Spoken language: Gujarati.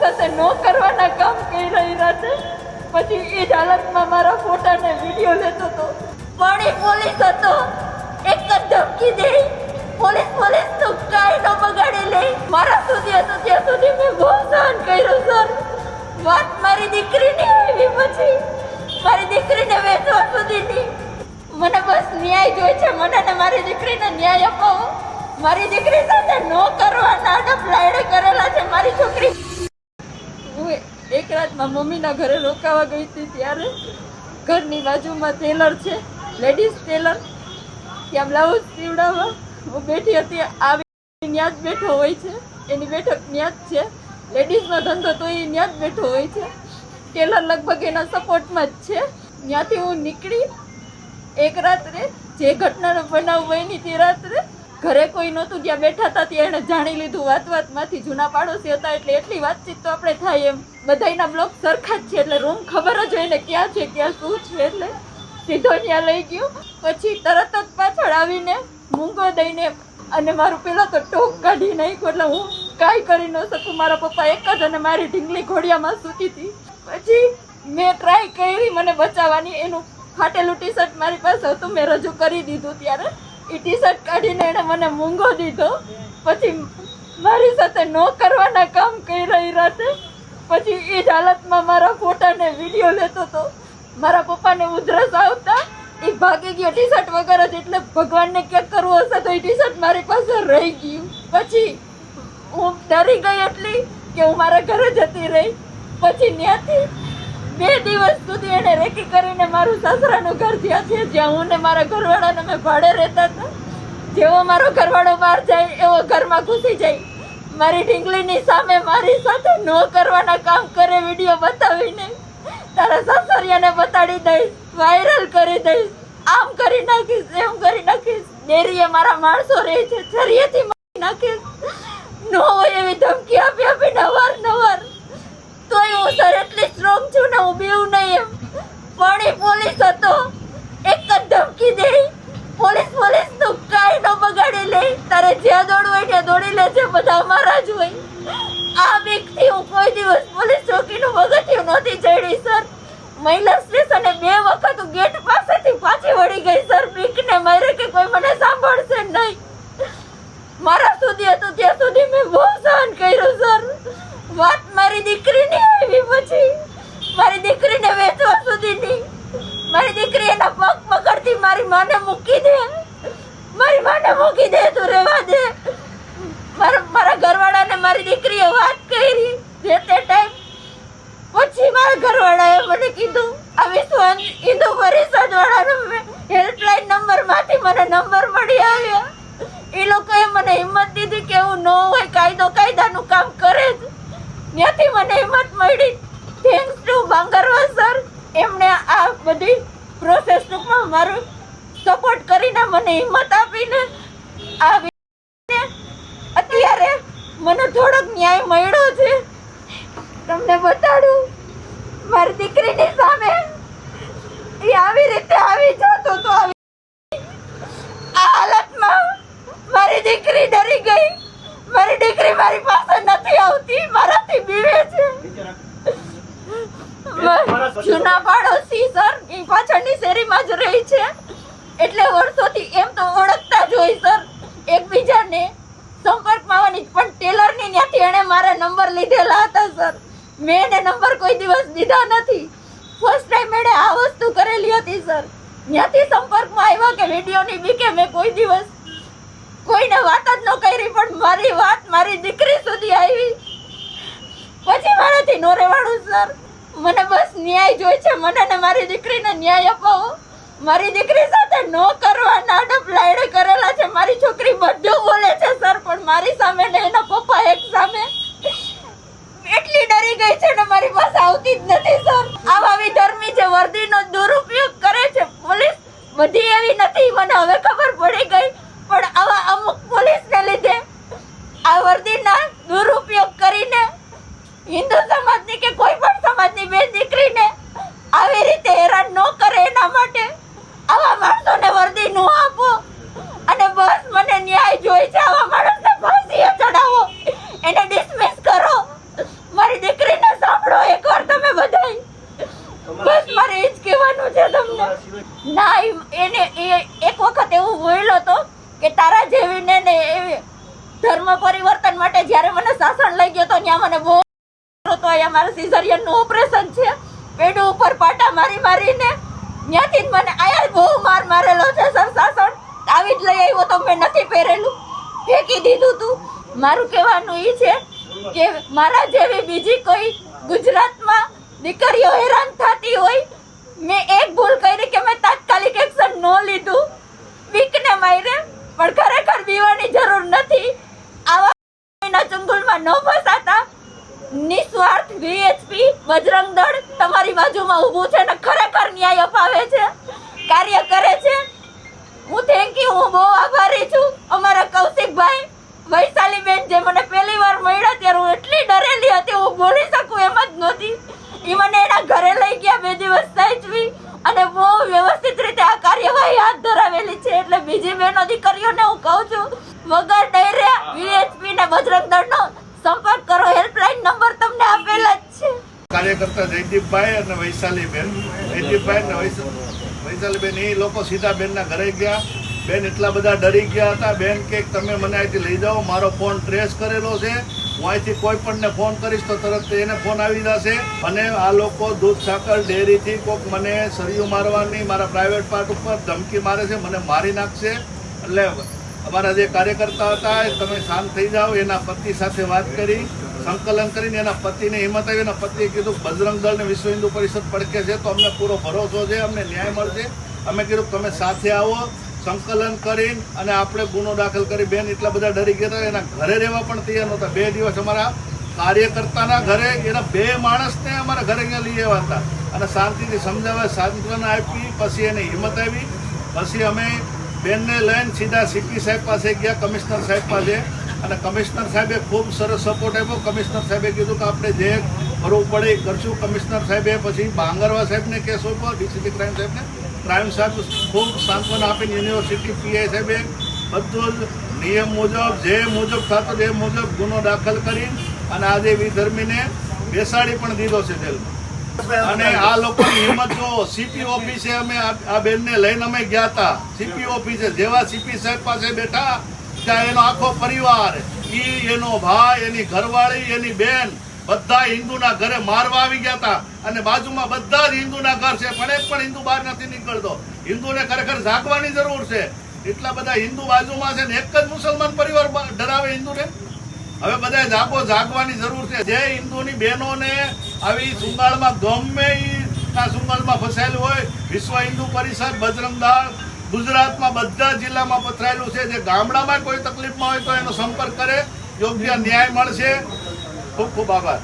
સાથે ન કરવાના કામ કરી રહ્યા છે. પછી એ જ હાલતમાં મારા ફોટાને વિડીયો લેતો હતો. પણ એ પોલીસ હતો, એક જ ધમકી દે, પોલીસ તો કાંઈ ન બગાડી લે. મારા સુધી હતું ત્યાં સુધી મેં બહુ સહન કર્યું સર. વાત મારી દીકરીની આવી, પછી મારી દીકરીને વેચવા સુધીની. મને બસ ન્યાય જોઈએ છે, મને ને મારી દીકરીને ન્યાય અપાવો. મારી દીકરી સાથે ન કરવાના ડફલાયડે કરેલા છે મારી છોકરી. હું એક રાત મારા મમ્મીના ઘરે રોકાવા ગઈ હતી, ત્યારે ઘરની બાજુમાં ટેલર છે, લેડીઝ ટેલર, ત્યાં બ્લાઉઝ સીવડાવવા હું બેઠી હતી. આવી ન્યા જ બેઠો હોય છે, એની બેઠક ન્યા જ છે. લેડીઝનો ધંધો તો એ ન્યા જ બેઠો હોય છે. ટેલર લગભગ એના સપોર્ટમાં જ છે. ત્યાંથી હું નીકળી. એક રાત્રે જે ઘટનાનો બનાવ બની તે રાત્રે ઘરે કોઈ નહોતું, જ્યાં બેઠા હતા ત્યાં એણે જાણી લીધું. વાતમાંથી જૂના પાડોશી હતા એટલે એટલી વાતચીત તો આપણે થાય એમ. બધાના બ્લોક સરખા જ છે એટલે રૂમ ખબર જ હોય ને ક્યાં છે ક્યાં શું છે. એટલે સીધો ત્યાં લઈ ગયો. પછી તરત જ પાછળ આવીને મૂંગો દઈને અને મારું પેલા તો ટોક કાઢી નાખ્યું. એટલે હું કાંઈ કરી ન શકું. મારા પપ્પા એક જ અને મારી ઢીંગલી ઘોડિયામાં સૂતી હતી. પછી મેં ટ્રાય કરી મને બચાવવાની. એનું ફાટેલું ટી શર્ટ મારી પાસે હતું, મેં રજૂ કરી દીધું. ત્યારે એ ટી શર્ટ કાઢીને એણે મને મૂંગો દીધો. પછી મારી સાથે ન કરવાના કામ કરી રહ્યા છે. પછી એ જ હાલતમાં મારા ફોટાને વિડીયો લેતો હતો. મારા પપ્પાને ઉધરસ આવતા એ ભાગી ગયો ટી શર્ટ વગર જ. એટલે ભગવાનને ક્યાંક કરવું હશે તો એ ટી શર્ટ મારી પાસે રહી ગયું. પછી હું ડરી ગઈ એટલી કે હું મારા ઘરે જતી રહી. પછી ત્યાંથી 2 દિવસ સુધી એને રેકી કરીને મારું સાસરાનું ઘર જ્યાં છે, જ્યાં હું ને મારા ઘરવાળાને મેં ભાડે રહેતા હતા. જેવો મારો ઘરવાળો બહાર જાય એવો ઘરમાં ઘૂસી જાય. મારી ઢીંગલીની સામે મારી સાથે ન કરવાના કામ કરે, વિડીયો બતાવીને તારા સાસરિયાને બતાડી દઈશ, વાયરલ કરી દઈશ, આમ કરી નાખીશ, એમ કરી નાખીશ. ડેરીએ મારા માણસો રહે છે, છરીએથી મારી નાખીશ. ન હોય એવી ધમકી આપીને અવારનવાર. તોય હું સર એટલી સ્ટ્રોંગ છું ને, હું બીવું નહીં એમ. પણ એ પોલીસ હતો, એક જ ધમકી દે, પોલીસ તો કાંઈ ન બગાડી લે. તારે જ્યાં દોડવું હોય ત્યાં દોડી લે છે, બધા અમારા જ હોય. આ બીકથી હું કોઈ દિવસ પોલીસ ચોકીનું પગથિયું નહોતી ચડી સર. મહિલા સ્ટેશને 2 વખત હું ગેટ પાસેથી પાછી વળી ગઈ સર, બીકને મારે કે કોઈ મને સાંભળશે નહીં. મારા સુધી હતું ત્યાં સુધી મેં બહુ સહન કર્યું સર. વાત મારી દીકરીની આવી, પછી મારી દીકરીને વેચવા સુધીની. મારી દીકરી એના પગ પકડતી મારી માને મૂકી દે, મારી માને મૂકી દે, તું રહેવા દે. મારા ઘરવાળાને મારી દીકરીએ વાત કરી જે તે ટાઈમ. પછી મારા ઘરવાળાએ મને કીધું, આ વિશ્વ હિન્દુ પરિષદ વાળાનો હેલ્પલાઇન નંબરમાંથી મને નંબર મળી આવ્યા. એ લોકોએ મને હિંમત દીધી કે એવું ન હોય, કાયદાનું કામ કરે જ. ત્યાંથી મને હિંમત મળી. Thanks to Bangarwa sir. એમણે આ બધી પ્રોસેસ ટૂંકમાં મારું સપોર્ટ કરીને મને હિંમત આપીને અત્યારે મને થોડોક ન્યાય મળ્યો છે. તમને બતાડું, મારી દીકરીની સામે એ આવી રીતે આવી જતો તો આ હાલતમાં મારી દીકરી ડરી ગઈ. મારી દીકરી મારી પાસે નથી આવતી, મારાથી બીવે છે. જૂના પાડોશી સર, એ પાછળની શેરીમાં જ રહી છે. એટલે વર્ષોથી એમ તો ઓળખતા જ હોય સર એકબીજાને, સંપર્કમાં આવવાની. પણ ટેલરની ત્યાંથી એણે મારા નંબર લીધેલા હતા સર. મેં એને નંબર કોઈ દિવસ દીધા નથી. ફર્સ્ટ ટાઈમ એણે આ વસ્તુ કરેલી હતી સર. ત્યાંથી સંપર્કમાં આવ્યા કે વિડીયોની બીકે મેં કોઈ દિવસ કોઈને વાત જ ન કરી. પણ મારી વાત મારી દીકરી સુધી આવી. પછી મારાથી નો રહેવાનું સર. મને બસ ન્યાય જોઈએ છે, મને ને મારી દીકરીને ન્યાય અપાવો. મારી દીકરી સાથે ન કરવાના ડફલાયડે કરેલા છે. મારી છોકરી બધું બોલે છે સર, પણ મારી સામે ને એના પપ્પા એક સામે એટલી ડરી ગઈ છે ને મારી પાસે આવતી જ નથી સર. આવા વિધર્મી જે વર્દીનો દુરુપયોગ કરે છે પોલીસ, બધી એવી નથી, મને હવે ખબર પડી ગઈ. પણ આવા અમુક પોલીસને લીધે આ વર્દીના દુરુપયોગ કરીને હિન્દુ સમાજની કે કોઈ પણ સમાજની બેન દીકરીને આવી રીતે હેરાન ન કરે, એના માટે આવા માણસોને વર્દી ન આપો. અને બસ મને ન્યાય જોઈએ છે. આવા માણસને ફાંસીએ ચડાવો, એને ડિસમિસ કરો. મારી દીકરી ના એને એક વખત એવું બોલ્યો હતો કે તારા જેવીને ને એવી ધર્મ પરિવર્તન માટે જ્યારે મને શાસન લઈ ગયો તો ત્યાં મને બહુ તો અહીંયા મારા સિઝરિયનનું ઓપરેશન છે, પેડું ઉપર પાટા મારી મારીને ત્યાંથી જ મને આયા બહુ માર મારેલો છે સર શાસન. આવી જ લઈ આવ્યો તો મેં નથી પહેરેલું, ફેંકી દીધું તું. મારું કહેવાનું એ છે કે મારા જેવી બીજી કોઈ ગુજરાતમાં દીકરીઓ હેરાન થતી હોય, મેં એક ભૂલ કરી કે મેં તાત્કાલિક એક્શન ન લીધું, બીકને મારે, પણ ખરેખર બીવાની જરૂર નથી. આવા ચંગુલમાં ન ફસાતા. નિસ્વાર્થ વીએચપી બજરંગ દળ તમારી બાજુમાં ઊભું છે ને ખરેખર ન્યાય અપાવે છે, કાર્ય કરે છે. હું થેન્ક યુ, હું બહુ આભારી છું. અમારા કૌશિકભાઈ, વૈશાલીબેન જે મને પહેલી વાર મળ્યા ત્યારે હું એટલી ડરેલી હતી, હું બોલી શકું એમ જ નહોતી. એ મને એના ઘરે લઈ ગયા, 2 દિવસ સાચવી અને બહુ વ્યવસ્થિત રીતે આ કાર્યવાહી હાથ ધરાવેલી છે. એટલે બીજી બહેનો દીકરીઓને હું કહું છું, વગર ડરે વીએચપી ને બજરંગ દળનો સંપર્ક કરો. હેલ્પલાઇન નંબર તમને આપેલા જ છે. કાર્યકર્તા જયદીપભાઈ અને વૈશાલીબેન, જયદીપભાઈ અને વૈશાલીબેન એ લોકો સીધા બેનના ઘરે ગયા. બેન એટલા બધા ડરી ગયા હતા. બેન કે તમે મને અહીંથી લઈ જાઓ, મારો ફોન ટ્રેસ કરેલો છે, હું અહીંથી કોઈ પણને ફોન કરીશ તો તરત એને ફોન આવી જશે. અને આ લોકો દૂધ સાકર ડેરીથી કોઈક મને સળિયું મારવાની, મારા પ્રાઇવેટ પાર્ટ ઉપર ધમકી મારે છે, મને મારી નાખશે. એટલે અમારા જે કાર્યકર્તા હતા તમે શાંત થઈ જાઓ. એના પતિ સાથે વાત કરી, સંકલન કરીને એના પતિને હિંમત આવી. એના પતિએ કીધું બજરંગ દળ ને વિશ્વ હિન્દુ પરિષદ પડકે છે તો અમને પૂરો ભરોસો છે, અમને ન્યાય મળશે. અમે કીધું તમે સાથે આવો, સંકલન કરીને અને આપણે ગુનો દાખલ કરી. બેન એટલા બધા ડરી ગયા હતા, એના ઘરે રહેવા પણ તૈયાર નહોતા. 2 દિવસ અમારા કાર્યકર્તાના ઘરે એના 2 માણસને અમારા ઘરે અહીંયા લઈ આવ્યા હતા અને શાંતિથી સમજાવવા, સાંત્વના આપી. પછી એને હિંમત આવી. પછી અમે બેનને લઈને સીધા સીપી સાહેબ પાસે ગયા, કમિશનર સાહેબ પાસે. અને કમિશનર સાહેબે ખૂબ સરસ સપોર્ટ આપ્યો. કમિશનર સાહેબે કીધું કે આપણે જે કરવું પડે એ કરશું. કમિશનર સાહેબે પછી બાંગરવા સાહેબને કેસ આપ્યો, ડીસીપી ક્રાઇમ સાહેબને. ક્રાઇમ સાહેબ ખૂબ સાંત્વના આપીને યુનિવર્સિટી પીઆઈ સાહેબે બધું જ નિયમ મુજબ જે મુજબ થતો એ મુજબ ગુનો દાખલ કરી અને આજે વિધર્મીને બેસાડી પણ દીધો છે જેલમાં. અને આ લોકોની હિંમત જો સીપી ઓફિસે અમે આ બેનને લઈને અમે ગયા હતા. સીપી ઓફિસે જેવા સીપી સાહેબ પાસે બેઠા ત્યાં એનો આખો પરિવાર, એનો ભાઈ, એની ઘરવાળી, એની બેન બધા હિન્દુના ઘરે મારવા આવી ગયા હતા. અને બાજુમાં બધા જ હિન્દુના ઘર છે, પણ એક પણ હિન્દુ બહાર નથી નીકળતો. હિન્દુને ખરેખર જાગવાની જરૂર છે. એટલા બધા હિન્દુ બાજુમાં છે ને એક જ મુસલમાન પરિવાર ડરાવે હિન્દુને. હવે બધા જાગવાની જરૂર છે. જે હિન્દુની બહેનોને આવી સુંગાળમાં ગમે સુંગાળમાં ફસાયેલું હોય, વિશ્વ હિન્દુ પરિષદ, બજરંગ દળ ગુજરાતમાં બધા જિલ્લામાં પથરાયેલું છે. જે ગામડામાં કોઈ તકલીફમાં હોય તો એનો સંપર્ક કરે, યોગ્ય ન્યાય મળશે. ખૂબ ખૂબ આભાર.